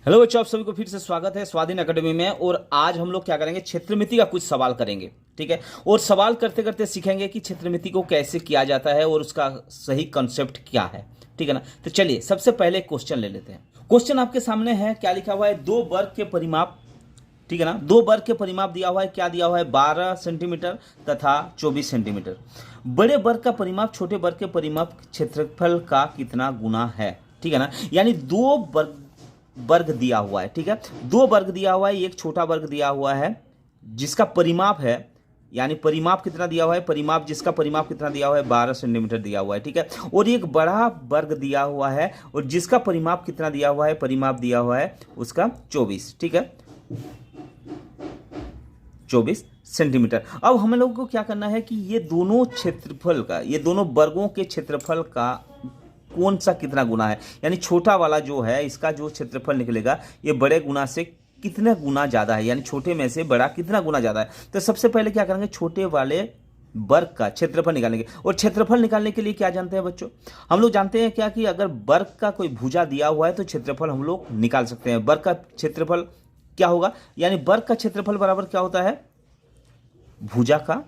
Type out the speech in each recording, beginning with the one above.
Hello बच्चों, आप सभी को फिर से स्वागत है स्वाधीन एकेडमी में। और आज हम लोग क्या करेंगे, क्षेत्रमिति का कुछ सवाल करेंगे। ठीक है, और सवाल करते करते सीखेंगे कि क्षेत्रमिति को कैसे किया जाता है और उसका सही कॉन्सेप्ट क्या है। ठीक है ना। तो चलिए सबसे पहले क्वेश्चन ले लेते हैं। क्वेश्चन आपके सामने है, क्या लिखा हुआ है, दो वर्ग के परिमाप। ठीक है ना, दो वर्ग के परिमाप दिया हुआ है। क्या दिया हुआ है, 12 सेंटीमीटर तथा 24 सेंटीमीटर। बड़े वर्ग का परिमाप छोटे वर्ग के परिमाप क्षेत्रफल का कितना गुना है। ठीक है ना, यानी दो वर्ग दिया हुआ है। ठीक है, दो वर्ग दिया हुआ है, एक छोटा वर्ग दिया हुआ है जिसका परिमाप है, यानी परिमाप कितना दिया हुआ है, परिमाप जिसका परिमाप कितना दिया हुआ है, 12 सेंटीमीटर दिया हुआ है। ठीक है, और एक बड़ा वर्ग दिया हुआ है और जिसका परिमाप कितना दिया हुआ है, परिमाप दिया हुआ है उसका 24। ठीक है, 24 सेंटीमीटर। अब हम लोगों को क्या करना है कि ये दोनों क्षेत्रफल का, ये दोनों वर्गों के क्षेत्रफल का कौन सा कितना गुना है, यानी छोटा वाला जो है इसका जो क्षेत्रफल निकलेगा ये बड़े गुना से कितना गुना ज़्यादा है, यानी छोटे में से बड़ा कितना गुना ज़्यादा है। तो सबसे पहले क्या करेंगे, छोटे वाले वर्ग का क्षेत्रफल निकालेंगे। और क्षेत्रफल निकालने के लिए क्या जानते हैं बच्चों, हम लोग जानते हैं क्या कि अगर वर्ग का कोई भुजा दिया हुआ है तो क्षेत्रफल हम लोग निकाल सकते हैं। वर्ग का क्षेत्रफल क्या होगा, यानी वर्ग का क्षेत्रफल बराबर क्या होता है, भुजा का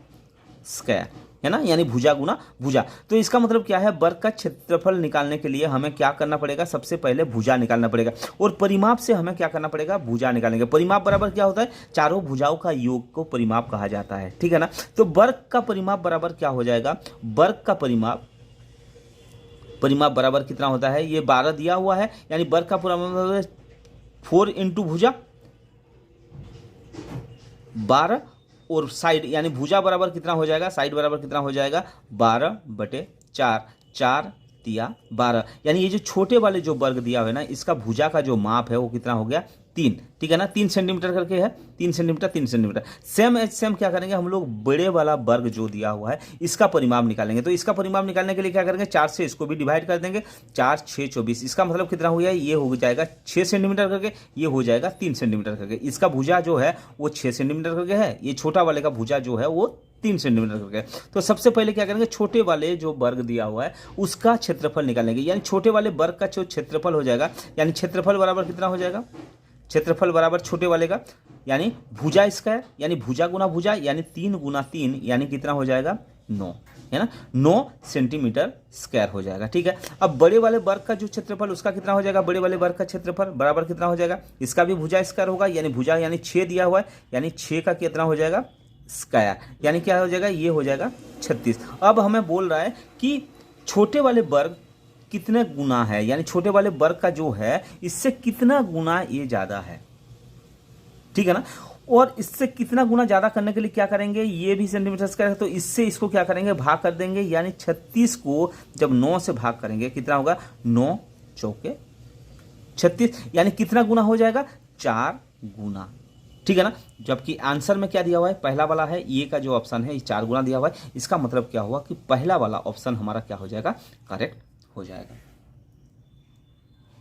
स्क्वायर, है ना, यानी भुजा गुना भुजा। तो इसका मतलब क्या है, वर्ग का क्षेत्रफल निकालने के लिए हमें क्या करना पड़ेगा, सबसे पहले भुजा निकालना पड़ेगा। और परिमाप से हमें क्या करना पड़ेगा, भुजा निकालेंगे। परिमाप बराबर क्या होता है, चारों भुजाओं का योग को परिमाप कहा जाता है। ठीक है ना, तो वर्ग का परिमाप बराबर क्या हो जाएगा, वर्ग का परिमाप बराबर कितना होता है, ये 12 दिया हुआ है, यानी वर्ग का परिमाप 4 इंटू भुजा 12, और साइड यानी भुजा बराबर कितना हो जाएगा, साइड बराबर कितना हो जाएगा, 12/4, 4 तिया 12। यानी ये जो छोटे वाले जो वर्ग दिया हुआ है ना, इसका भुजा का जो माप है वो कितना हो गया, 3। ठीक है ना, 3 सेंटीमीटर करके है, 3 सेंटीमीटर 3 सेंटीमीटर। सेम क्या करेंगे हम लोग, बड़े वाला वर्ग जो दिया हुआ है इसका परिमाप निकालेंगे। तो इसका परिमाप निकालने के लिए क्या करेंगे, 4 से इसको भी डिवाइड कर देंगे, 4 6 24। इसका मतलब कितना हो गया, ये हो जाएगा 6 सेंटीमीटर करके, ये हो जाएगा 3 सेंटीमीटर करके। इसका भुजा जो है वो 6 सेंटीमीटर करके है, ये छोटा वाले का भुजा जो है वो 3 सेंटीमीटर करके। तो सबसे पहले क्या करेंगे, छोटे वाले जो वर्ग दिया हुआ है उसका क्षेत्रफल निकालेंगे, यानी छोटे वाले वर्ग का जो क्षेत्रफल हो जाएगा, यानी क्षेत्रफल बराबर कितना हो जाएगा, क्षेत्रफल बराबर छोटे वाले का, यानी भुजा स्क्वायर, यानी भुजा गुना भुजा, यानी 3 गुना 3, यानी कितना हो जाएगा, 9, है ना, 9 सेंटीमीटर स्क्वायर हो जाएगा। ठीक है, अब बड़े वाले वर्ग का जो क्षेत्रफल उसका कितना हो जाएगा, बड़े वाले वर्ग का क्षेत्रफल बराबर कितना हो जाएगा, इसका भी भुजा स्क्वायर होगा, यानी भुजा यानी 6 दिया हुआ है, यानी 6 का कितना हो जाएगा, स्क्वायर, यानी क्या हो जाएगा, ये हो जाएगा 36। अब हमें बोल रहा है कि छोटे वाले वर्ग कितने गुना है, यानी छोटे वाले वर्ग का जो है इससे कितना गुना ये ज्यादा है। ठीक है ना, और इससे कितना गुना ज्यादा करने के लिए क्या करेंगे, ये भी सेंटीमीटर स्क्वायर है तो इससे इसको क्या करेंगे, भाग कर देंगे, यानी 36 को जब 9 से भाग करेंगे कितना होगा, 9 चौके 36, यानी कितना गुना हो जाएगा, 4 गुना। ठीक है ना, जबकि आंसर में क्या दिया हुआ है, पहला वाला है, ये का जो ऑप्शन है ये 4 गुना दिया हुआ है। इसका मतलब क्या हुआ कि पहला वाला ऑप्शन हमारा क्या हो जाएगा, करेक्ट हो जाएगा।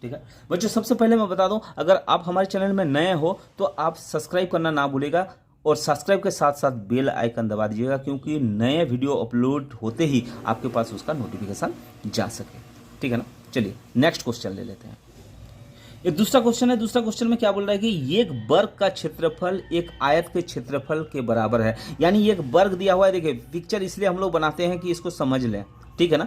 ठीक है बच्चों, सबसे पहले मैं बता दूं, अगर आप हमारे चैनल में नए हो तो आप सब्सक्राइब करना ना भूलिएगा, और सब्सक्राइब के साथ साथ बेल आइकन दबा दीजिएगा, क्योंकि नए वीडियो अपलोड होते ही आपके पास उसका नोटिफिकेशन जा सके। ठीक है ना, चलिए नेक्स्ट क्वेश्चन ले लेते हैं। एक दूसरा क्वेश्चन है, दूसरा क्वेश्चन में क्या बोल रहा है कि एक वर्ग का क्षेत्रफल एक आयत के क्षेत्रफल के बराबर है। यानी एक वर्ग दिया हुआ है, देखिए पिक्चर इसलिए हम लोग बनाते हैं कि इसको समझ लें। ठीक है ना,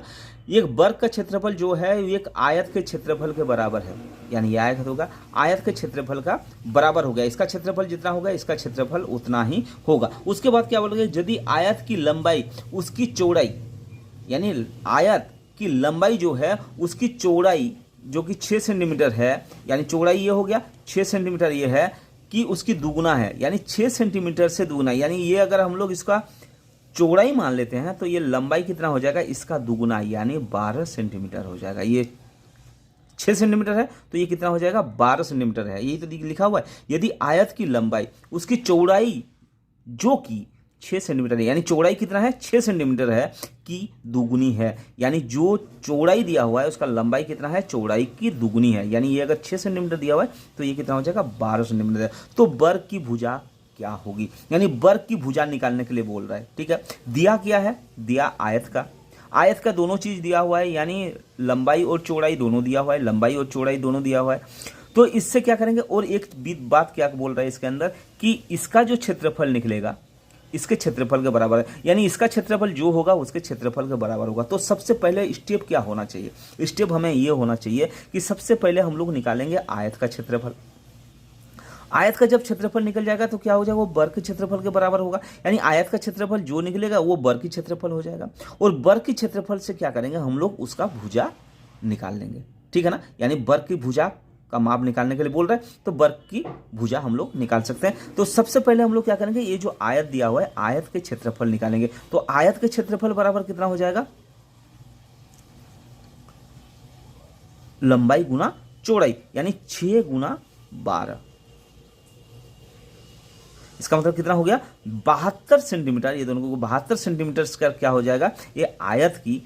एक वर्ग का क्षेत्रफल जो है एक आयत के क्षेत्रफल के बराबर है, यानी ये आयत होगा, आयत के क्षेत्रफल का बराबर हो गया, इसका क्षेत्रफल जितना होगा इसका क्षेत्रफल उतना ही होगा। उसके बाद क्या बोलोगे, यदि आयत की लंबाई उसकी चौड़ाई, यानी आयत की लंबाई जो है उसकी चौड़ाई जो कि 6 सेंटीमीटर है, यानी चौड़ाई ये हो गया 6 सेंटीमीटर, ये है कि उसकी दुगुना है, यानी 6 सेंटीमीटर से दुगुना, यानी ये अगर हम लोग इसका चौड़ाई मान लेते हैं तो ये लंबाई कितना हो जाएगा, इसका दुगुना, यानी 12 सेंटीमीटर हो जाएगा। ये 6 सेंटीमीटर है तो ये कितना हो जाएगा, 12 सेंटीमीटर है, यही तो लिखा हुआ है। यदि आयत की लंबाई उसकी चौड़ाई जो कि 6 सेंटीमीटर है, यानी चौड़ाई कितना है, 6 सेंटीमीटर है की दुगुनी है, यानी जो चौड़ाई दिया हुआ है उसका लंबाई कितना है, चौड़ाई की दुगुनी है, यानी ये अगर 6 सेंटीमीटर दिया हुआ है तो ये कितना हो जाएगा, 12 सेंटीमीटर है। तो वर्ग की भुजा क्या होगी, यानी वर्ग की भुजा निकालने के लिए बोल रहा है। ठीक है, दिया क्या है, दिया आयत का दोनों चीज दिया हुआ है, यानी लंबाई और चौड़ाई दोनों दिया हुआ है, लंबाई और चौड़ाई दोनों दिया हुआ है। तो इससे क्या करेंगे, और एक बात क्या बोल रहा है इसके अंदर कि इसका जो क्षेत्रफल निकलेगा इसके क्षेत्रफल के बराबर है, यानी इसका क्षेत्रफल जो होगा उसके क्षेत्रफल के बराबर होगा। तो सबसे पहले स्टेप क्या होना चाहिए, स्टेप हमें ये होना चाहिए कि सबसे पहले हम लोग निकालेंगे आयत का क्षेत्रफल। आयत का जब क्षेत्रफल निकल जाएगा तो क्या हो जाएगा, वो वर्ग के क्षेत्रफल के बराबर होगा, यानी आयत का क्षेत्रफल जो निकलेगा वो वर्ग की क्षेत्रफल हो जाएगा, और वर्ग की क्षेत्रफल से क्या करेंगे हम लोग, उसका भुजा निकाल लेंगे, ठीक है ना। यानी वर्ग की भुजा का माप निकालने के लिए बोल रहे हैं, तो वर्ग की भुजा हम लोग निकाल सकते हैं। तो सबसे पहले हम लोग क्या करेंगे, ये जो आयत दिया हुआ है आयत के क्षेत्रफल निकालेंगे। तो आयत के क्षेत्रफल बराबर कितना हो जाएगा, लंबाई गुना चौड़ाई, यानी 6 गुना 12। इसका मतलब कितना हो गया, 72 सेंटीमीटर। ये दोनों को 72 सेंटीमीटर स्क्वायर क्या हो जाएगा, ये आयत की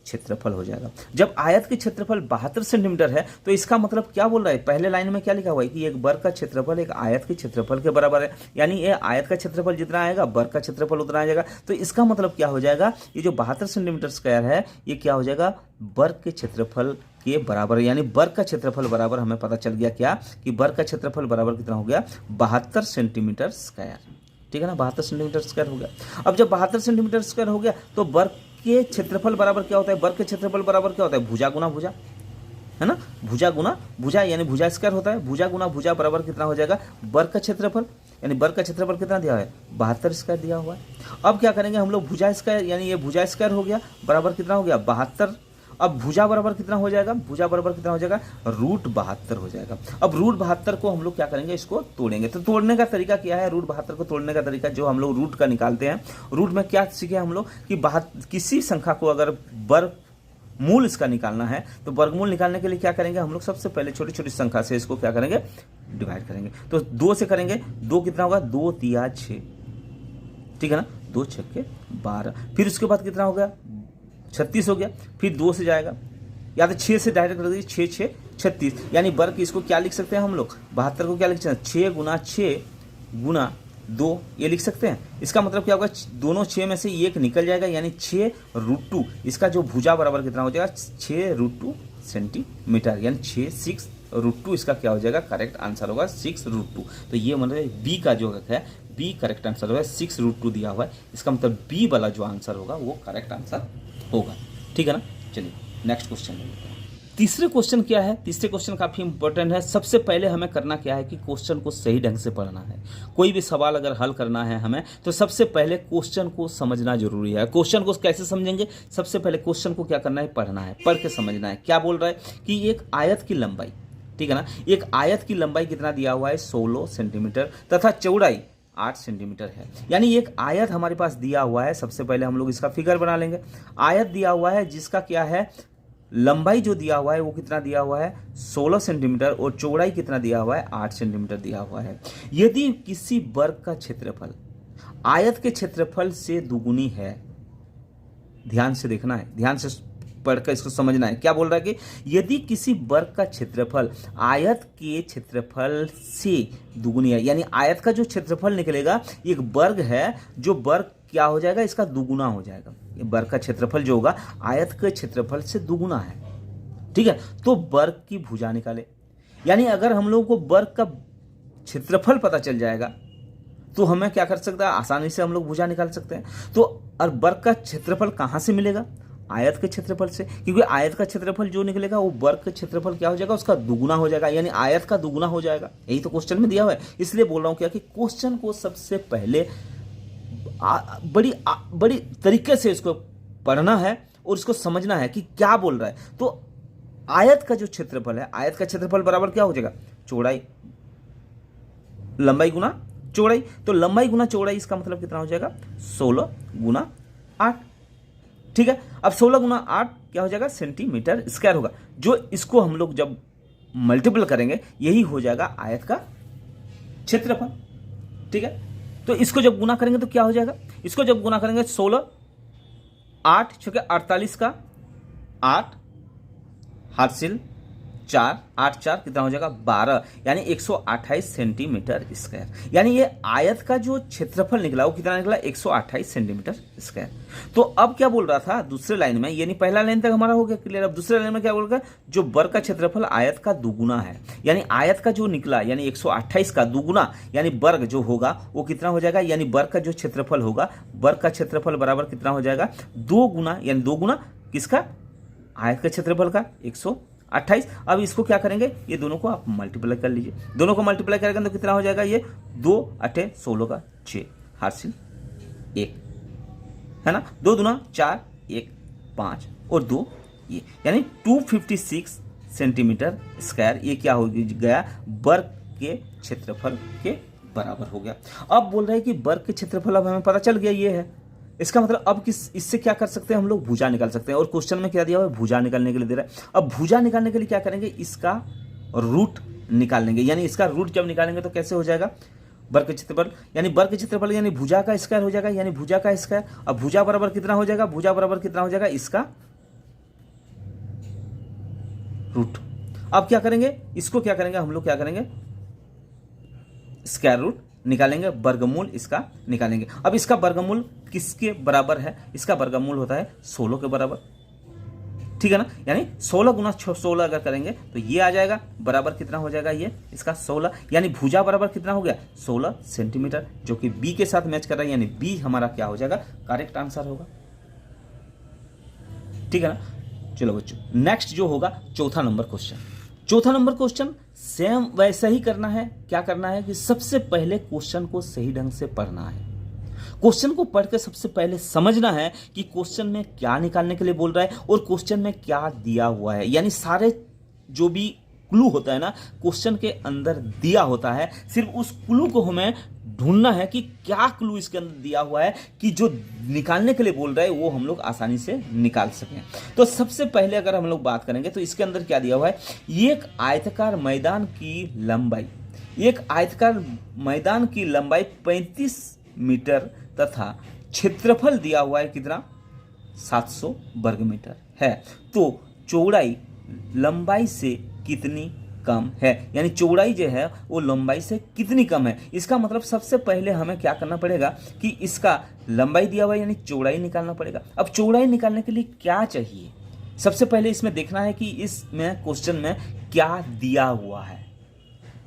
क्षेत्रफल हो जाएगा। जब आयत की क्षेत्रफल 72 सेंटीमीटर है तो इसका मतलब क्या बोल रहा है, पहले लाइन में क्या लिखा हुआ है कि एक वर्ग का क्षेत्रफल एक आयत के क्षेत्रफल के बराबर है, यानी ये आयत का क्षेत्रफल जितना आएगा वर्ग का क्षेत्रफल उतना आ जाएगा। तो इसका मतलब क्या हो जाएगा, ये जो 72 सेंटीमीटर स्क्वायर है ये क्या हो जाएगा, वर्ग के क्षेत्रफल के बराबर है, यानी वर्ग का क्षेत्रफल बराबर हमें पता चल गया क्या, कि वर्ग का क्षेत्रफल बराबर कितना हो गया, 72 सेंटीमीटर स्क्वायर, ठीक है ना, 72 सेंटीमीटर स्क्वायर हो गया। अब जब 72 सेंटीमीटर स्क्वायर हो गया तो वर्ग के क्षेत्रफल बराबर क्या होता है, वर्ग के क्षेत्रफल बराबर क्या होता है, भुजा गुना भुजा, है ना, भुजा गुना भुजा, यानी भुजा स्क्वायर होता है, भुजा गुना भुजा बराबर कितना हो जाएगा, वर्ग का क्षेत्रफल, यानी वर्ग का क्षेत्रफल कितना दिया है, 72 स्क्वायर दिया हुआ है। अब क्या करेंगे हम लोग, भुजा स्क्वायर, यानी ये भुजा स्क्वायर हो गया बराबर कितना हो गया, 72। अब भुजा बराबर कितना हो जाएगा, भुजा बराबर कितना हो जाएगा, √72 हो जाएगा। अब √72 को हम लोग क्या करेंगे, इसको तोड़ेंगे। तो तोड़ने का तरीका क्या है, √72 को तोड़ने का तरीका जो हम लोग रूट का निकालते हैं, रूट में क्या सीखे हम लोग कि किसी संख्या को अगर वर्गमूल इसका निकालना है तो वर्गमूल निकालने के लिए क्या करेंगे हम लोग, सबसे पहले छोटी छोटी संख्या से इसको क्या करेंगे, डिवाइड करेंगे। तो 2 से करेंगे, 2 कितना होगा, 2 3 6, ठीक है ना, 2 6 12, फिर उसके बाद कितना हो गया, 36 हो गया, फिर 2 से जाएगा, या तो 6 से डायरेक्ट कर दीजिए, 6 6 36, यानी वर्ग इसको क्या लिख सकते हैं हम लोग, 72 को क्या लिख सकते हैं, 6 गुना 6 गुना 2, ये लिख सकते हैं। इसका मतलब क्या होगा, दोनों 6 में से एक निकल जाएगा, यानी 6√2, इसका जो भुजा बराबर कितना हो जाएगा, 6√2 सेंटीमीटर, यानी 6√2 इसका क्या हो जाएगा, करेक्ट आंसर होगा 6√2। तो ये मतलब बी का जो है, बी करेक्ट आंसर होगा, 6√2 दिया हुआ है, इसका मतलब बी वाला जो आंसर होगा वो करेक्ट आंसर होगा, ठीक है ना। चलिए नेक्स्ट क्वेश्चन ले लेते हैं। तीसरे क्वेश्चन क्या है, तीसरे क्वेश्चन काफी इंपॉर्टेंट है। सबसे पहले हमें करना क्या है कि क्वेश्चन को सही ढंग से पढ़ना है। कोई भी सवाल अगर हल करना है हमें, तो सबसे पहले क्वेश्चन को समझना जरूरी है। क्वेश्चन को कैसे समझेंगे, सबसे पहले क्वेश्चन को क्या करना है, पढ़ना है, पढ़ के समझना है। क्या बोल रहा है कि एक आयत की लंबाई, ठीक है ना, एक आयत की लंबाई कितना दिया हुआ है, 16 सेंटीमीटर तथा चौड़ाई 8 सेंटीमीटर है। यानी एक आयत हमारे पास दिया हुआ है, सबसे पहले हम लोग इसका फिगर बना लेंगे। आयत दिया हुआ है जिसका क्या है, लंबाई जो दिया हुआ है वो कितना दिया हुआ है, 16 सेंटीमीटर, और चौड़ाई कितना दिया हुआ है, 8 सेंटीमीटर दिया हुआ है। यदि किसी वर्ग का क्षेत्रफल आयत के क्षेत्रफल से दुगुनी है, ध्यान से देखना है, ध्यान से पढ़कर इसको समझना है। क्या बोल रहा है कि यदि किसी वर्ग का क्षेत्रफल आयत के क्षेत्रफल से दुगुनी है, यानी आयत का जो क्षेत्रफल निकलेगा, एक वर्ग है, जो वर्ग क्या हो जाएगा, इसका दुगुना हो जाएगा। ये वर्ग का क्षेत्रफल जो होगा आयत के क्षेत्रफल से दुगुना है, ठीक है। तो वर्ग की भुजा निकाले, यानी अगर हम लोगों को वर्ग का क्षेत्रफल पता चल जाएगा तो हमें क्या कर सकता है, आसानी से हम लोग भुजा निकाल सकते हैं। तो और वर्ग का क्षेत्रफल कहां से मिलेगा, आयत के क्षेत्रफल से, क्योंकि आयत का क्षेत्रफल जो निकलेगा वो वर्ग का क्षेत्रफल क्या हो जाएगा, उसका दुगुना हो जाएगा, यानी आयत का दुगुना हो जाएगा। यही तो क्वेश्चन में दिया हुआ है। इसलिए बोल रहा हूं क्या कि क्वेश्चन को सबसे पहले बड़ी तरीके से इसको पढ़ना है और इसको समझना है कि क्या बोल रहा है। तो आयत का जो क्षेत्रफल है, आयत का क्षेत्रफल बराबर क्या हो जाएगा, चौड़ाई, लंबाई गुना चौड़ाई। तो लंबाई गुना चौड़ाई, इसका मतलब कितना हो जाएगा, 16 गुना 8, ठीक है। अब 16 गुना 8 क्या हो जाएगा, सेंटीमीटर स्क्वायर होगा। जो इसको हम लोग जब मल्टीपल करेंगे यही हो जाएगा आयत का क्षेत्रफल, ठीक है। तो इसको जब गुना करेंगे तो क्या हो जाएगा, इसको जब गुना करेंगे 16 8 छके 48 का 8 हासिल 4, 8 4 कितना हो जाएगा 12, यानी 128 सेंटीमीटर स्क्वायर। यानी ये आयत का जो क्षेत्रफल निकला वो कितना निकला 128 सेंटीमीटर स्क्वायर। तो अब क्या बोल रहा था दूसरे लाइन में, यानी पहला लाइन तक हमारा हो गया क्लियर। अब दूसरे लाइन में क्या बोल रहा है, जो वर्ग का क्षेत्रफल आयत का दुगुना है, यानी आयत का जो निकला यानी 128 का दुगुना, यानी वर्ग जो होगा वो कितना हो जाएगा, यानी वर्ग का जो क्षेत्रफल होगा, वर्ग का क्षेत्रफल बराबर कितना हो जाएगा 2 गुना, यानी 2 गुना किसका, आयत का क्षेत्रफल का 128। अब इसको क्या करेंगे, ये दोनों को आप मल्टीप्लाई कर लीजिए, दोनों को मल्टीप्लाई करेंगे तो कितना हो जाएगा, ये 2 8 16 का 6 हासिल 1 है ना, 2 दूना 4 1 5 और 2 ये, यानी 256 सेंटीमीटर स्क्वायर ये क्या हो गया, वर्ग के क्षेत्रफल के बराबर हो गया। अब बोल रहे हैं कि वर्ग के क्षेत्रफल अब हमें पता चल गया ये है, इसका मतलब अब इससे क्या कर सकते हैं हम लोग, भुजा निकाल सकते हैं। और क्वेश्चन में क्या दिया हुआ है, भुजा निकालने के लिए दे रहा है। अब भुजा निकालने के लिए क्या करेंगे, इसका रूट निकाल लेंगे, यानी इसका रूट जब निकालेंगे तो कैसे हो जाएगा, वर्ग के क्षेत्रफल, यानी वर्ग के क्षेत्रफल यानी भुजा का स्क्वायर हो जाएगा, यानी भुजा का स्क्वायर। अब भुजा बराबर कितना हो जाएगा, भुजा बराबर कितना हो जाएगा, इसका रूट। अब क्या करेंगे, इसको क्या करेंगे हम लोग, क्या करेंगे स्क्वायर रूट निकालेंगे, वर्गमूल इसका निकालेंगे। अब इसका वर्गमूल किसके बराबर है, इसका वर्गमूल होता है 16 के बराबर, ठीक है ना, यानी 16 गुना 16 अगर करेंगे तो ये आ जाएगा, बराबर कितना हो जाएगा ये इसका 16, यानी भुजा बराबर कितना हो गया 16 सेंटीमीटर, जो कि बी के साथ मैच कर रहा है, यानी बी हमारा क्या हो जाएगा, करेक्ट आंसर होगा, ठीक है ना। चलो बच्चों नेक्स्ट जो होगा चौथा नंबर क्वेश्चन। चौथा नंबर क्वेश्चन सेम वैसा ही करना है, क्या करना है कि सबसे पहले क्वेश्चन को सही ढंग से पढ़ना है, क्वेश्चन को पढ़ के सबसे पहले समझना है कि क्वेश्चन में क्या निकालने के लिए बोल रहा है और क्वेश्चन में क्या दिया हुआ है, यानी सारे जो भी क्लू होता है ना क्वेश्चन के अंदर दिया होता है, सिर्फ उस क्लू को हमें ढूंढना है कि क्या क्लू इसके अंदर दिया हुआ है कि जो निकालने के लिए बोल रहा है वो हम लोग आसानी से निकाल सकें। तो सबसे पहले अगर हम लोग बात करेंगे तो इसके अंदर क्या दिया हुआ है, एक आयताकार मैदान की लंबाई, एक आयताकार मैदान की लंबाई 35 मीटर तथा क्षेत्रफल दिया हुआ है कितना 700 वर्ग मीटर है, तो चौड़ाई लंबाई से कितनी कम है, यानी चौड़ाई जो है वो लंबाई से कितनी कम है। इसका मतलब सबसे पहले हमें क्या करना पड़ेगा कि इसका लंबाई दिया हुआ है यानी चौड़ाई निकालना पड़ेगा। अब चौड़ाई निकालने के लिए क्या चाहिए, सबसे पहले इसमें देखना है कि इसमें क्वेश्चन में क्या दिया हुआ है,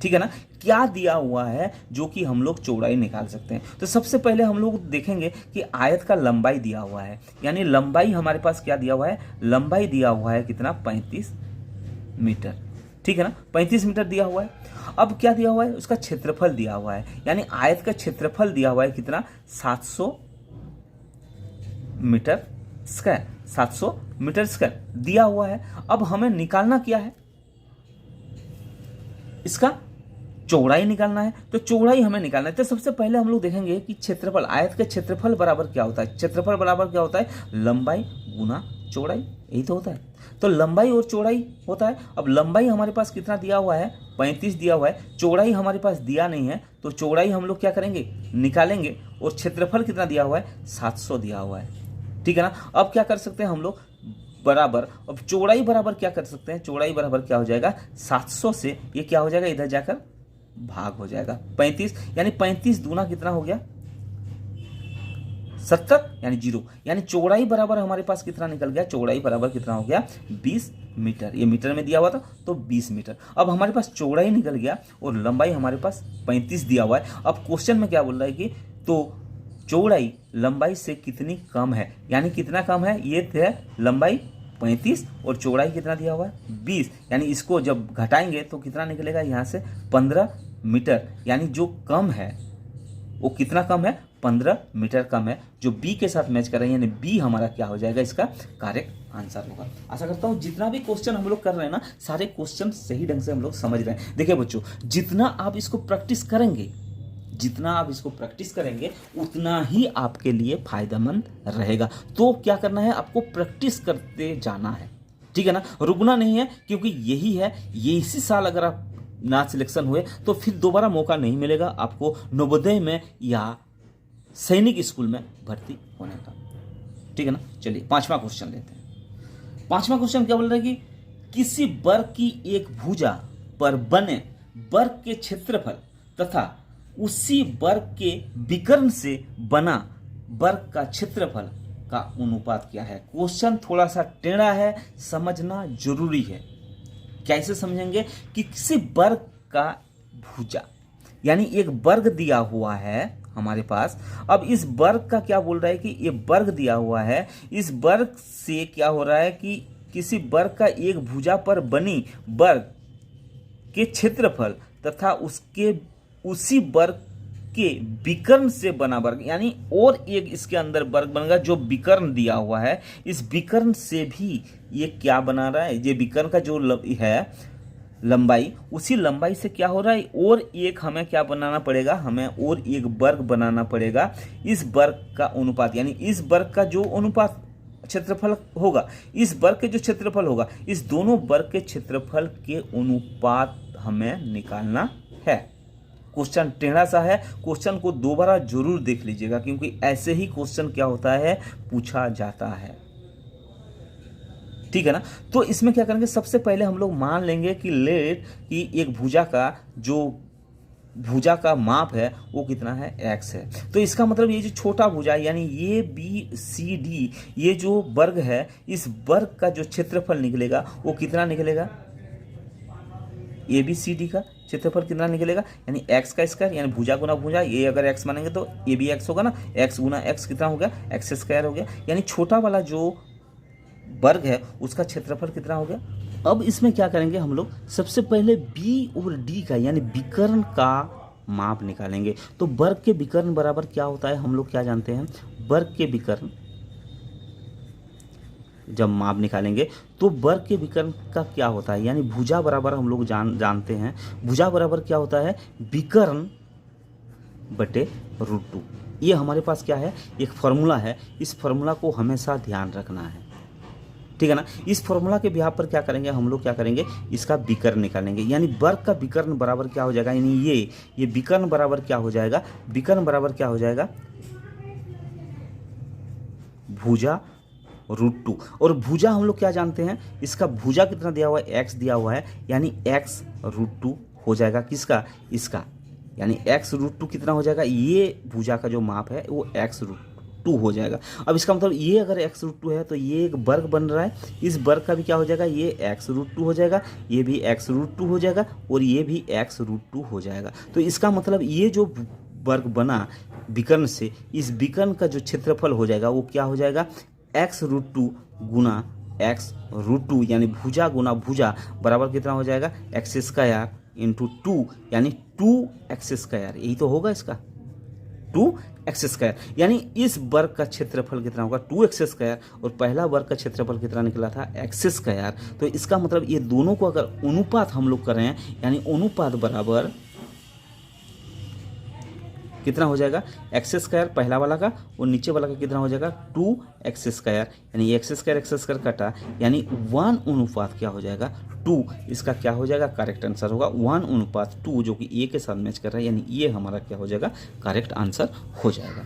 ठीक है ना, क्या दिया हुआ है जो कि हम लोग चौड़ाई निकाल सकते हैं। तो सबसे पहले हम लोग देखेंगे कि आयत का लंबाई दिया हुआ है, यानी लंबाई हमारे पास क्या दिया हुआ है, लंबाई दिया हुआ है कितना 35 मीटर, ठीक है ना, 35 मीटर दिया हुआ है। अब क्या दिया हुआ है, उसका क्षेत्रफल दिया हुआ है, यानी आयत का क्षेत्रफल दिया हुआ है कितना 700 मीटर स्क्वायर, 700 मीटर स्क्वायर दिया हुआ है। अब हमें निकालना क्या है, इसका चौड़ाई निकालना है। तो चौड़ाई हमें निकालना है, तो सबसे पहले हम लोग देखेंगे कि क्षेत्रफल, आयत का क्षेत्रफल बराबर क्या होता है, क्षेत्रफल बराबर क्या होता है, लंबाई गुना चौड़ाई, यही तो होता है। तो लंबाई और चौड़ाई होता है। अब लंबाई हमारे पास कितना दिया हुआ है 35 दिया हुआ है, चौड़ाई हमारे पास दिया नहीं है, तो चौड़ाई हम लोग क्या करेंगे निकालेंगे, और क्षेत्रफल कितना दिया हुआ है 700 दिया हुआ है, ठीक है ना। अब क्या कर सकते हैं हम लोग बराबर, अब चौड़ाई बराबर क्या कर सकते हैं, चौड़ाई बराबर क्या हो जाएगा 700 से ये क्या हो जाएगा, इधर जाकर भाग हो जाएगा 35, यानी 35 दूना कितना हो गया 70, यानी 0, यानी चौड़ाई बराबर हमारे पास कितना निकल गया, चौड़ाई बराबर कितना हो गया 20 मीटर, ये मीटर में दिया हुआ था तो 20 मीटर। अब हमारे पास चौड़ाई निकल गया और लंबाई हमारे पास 35 दिया हुआ है। अब क्वेश्चन में क्या बोल रहा है कि तो चौड़ाई लंबाई से कितनी कम है, यानी कितना कम है, ये थे लंबाई 35 और चौड़ाई कितना दिया हुआ है 20, यानी इसको जब घटाएंगे तो कितना निकलेगा यहाँ से 15 मीटर, यानी जो कम है वो कितना कम है 15 मीटर कम है, जो बी के साथ मैच कर रहे हैं, यानी बी हमारा क्या हो जाएगा, इसका करेक्ट आंसर होगा। आशा करता हूँ जितना भी क्वेश्चन हम लोग कर रहे हैं ना सारे क्वेश्चन सही ढंग से हम लोग समझ रहे हैं। देखिए बच्चों जितना आप इसको प्रैक्टिस करेंगे, जितना आप इसको प्रैक्टिस करेंगे उतना ही आपके लिए फायदेमंद रहेगा। तो क्या करना है, आपको प्रैक्टिस करते जाना है, ठीक है ना, रुकना नहीं है, क्योंकि यही है, ये इसी साल अगर आप ना सिलेक्शन हुए तो फिर दोबारा मौका नहीं मिलेगा आपको नवोदय में या सैनिक स्कूल में भर्ती होने का, ठीक है ना। चलिए 5वां क्वेश्चन लेते हैं। 5वां क्वेश्चन क्या बोल रहा है कि किसी वर्ग की एक भुजा पर बने वर्ग के क्षेत्रफल तथा उसी वर्ग के विकर्ण से बना वर्ग का क्षेत्रफल का अनुपात क्या है। क्वेश्चन थोड़ा सा टेढ़ा है, समझना जरूरी है। कैसे समझेंगे कि किसी वर्ग का भुजा यानी एक वर्ग दिया हुआ है हमारे पास। अब इस वर्ग का क्या बोल रहा है कि ये वर्ग दिया हुआ है, इस वर्ग से क्या हो रहा है कि किसी वर्ग का एक भुजा पर बनी वर्ग के क्षेत्रफल तथा उसके उसी वर्ग के विकर्ण से बना वर्ग, यानी और एक इसके अंदर वर्ग बनेगा जो विकर्ण दिया हुआ है। इस विकर्ण से भी ये क्या बना रहा है, ये विकर्ण का जो है लंबाई, उसी लंबाई से क्या हो रहा है और एक हमें क्या बनाना पड़ेगा, हमें और एक वर्ग बनाना पड़ेगा। इस वर्ग का अनुपात यानी इस वर्ग का जो अनुपात क्षेत्रफल होगा, इस वर्ग के जो क्षेत्रफल होगा, इस दोनों वर्ग के क्षेत्रफल के अनुपात हमें निकालना है। क्वेश्चन टेढ़ा सा है, क्वेश्चन को दोबारा जरूर देख लीजिएगा क्योंकि ऐसे ही क्वेश्चन क्या होता है, पूछा जाता है। ठीक है ना। तो इसमें क्या करेंगे, सबसे पहले हम लोग मान लेंगे कि लेट कि एक भुजा का माप है वो कितना है, x है। तो इसका मतलब ये जो छोटा भुजा यानी ये BCD ये जो वर्ग है, इस वर्ग का जो क्षेत्रफल निकलेगा वो कितना निकलेगा, ABCD का क्षेत्रफल कितना निकलेगा, यानी x का स्क्वायर, यानी भुजा गुना भुजा, ये अगर x मानेंगे तो ये भी x होगा ना, x गुना x कितना हो गया, x स्क्वायर हो गया। यानी छोटा वाला जो वर्ग है उसका क्षेत्रफल कितना हो गया। अब इसमें क्या करेंगे हम लोग, सबसे पहले B और D का यानी विकर्ण का माप निकालेंगे। तो वर्ग के विकर्ण बराबर क्या होता है, हम लोग क्या जानते हैं, वर्ग के विकर्ण जब माप निकालेंगे तो वर्ग के विकर्ण का क्या होता है, यानी भुजा बराबर हम लोग जानते हैं, भुजा बराबर क्या होता है, विकर्ण बटे √2। ये हमारे पास क्या है, एक फॉर्मूला है। इस फॉर्मूला को हमेशा ध्यान रखना है, ठीक है ना। इस फॉर्मूला के बिहाफ पर क्या करेंगे हम लोग, क्या करेंगे, इसका विकर्ण निकालेंगे। यानी वर्ग का विकर्ण बराबर क्या हो जाएगा, यानी ये विकर्ण बराबर क्या हो जाएगा, विकर्ण बराबर क्या हो जाएगा, भुजा √2। और भुजा हम लोग क्या जानते हैं, इसका भुजा कितना दिया हुआ है, x दिया हुआ है, यानी x √2 हो जाएगा किसका, इसका, यानी x √2 कितना हो जाएगा, ये भुजा का जो माप है वो x √2 हो जाएगा। अब इसका मतलब ये अगर x √2 है तो ये एक वर्ग बन रहा है, इस वर्ग का भी क्या हो जाएगा, ये x √2 हो जाएगा, ये भी x √2 हो जाएगा और ये भी x √2 हो जाएगा। तो इसका मतलब ये जो वर्ग बना विकर्ण से, इस विकर्ण का जो क्षेत्रफल हो जाएगा वो क्या हो जाएगा, x √2 गुना x √2 यानी भुजा गुना भुजा बराबर कितना हो जाएगा, x स्क्वायर इंटू 2 यानी 2x स्क्वायर, यही तो होगा इसका 2x स्क्वायर। यानी इस वर्ग का क्षेत्रफल कितना होगा, 2x स्क्वायर, और पहला वर्ग का क्षेत्रफल कितना निकला था, x स्क्वायर। तो इसका मतलब ये दोनों को अगर अनुपात हम लोग कर रहे हैं, यानी अनुपात बराबर कितना हो जाएगा, एक्स स्क्वायर पहला वाला का और नीचे वाला का कितना हो जाएगा, 2x स्क्वायर, यानी एक्स स्क्वायर कटा, यानी 1:2 क्या हो जाएगा, 2। इसका क्या हो जाएगा, करेक्ट आंसर होगा 1:2, जो कि ए के साथ मैच कर रहा है, यानी ये हमारा क्या हो जाएगा, करेक्ट आंसर हो जाएगा।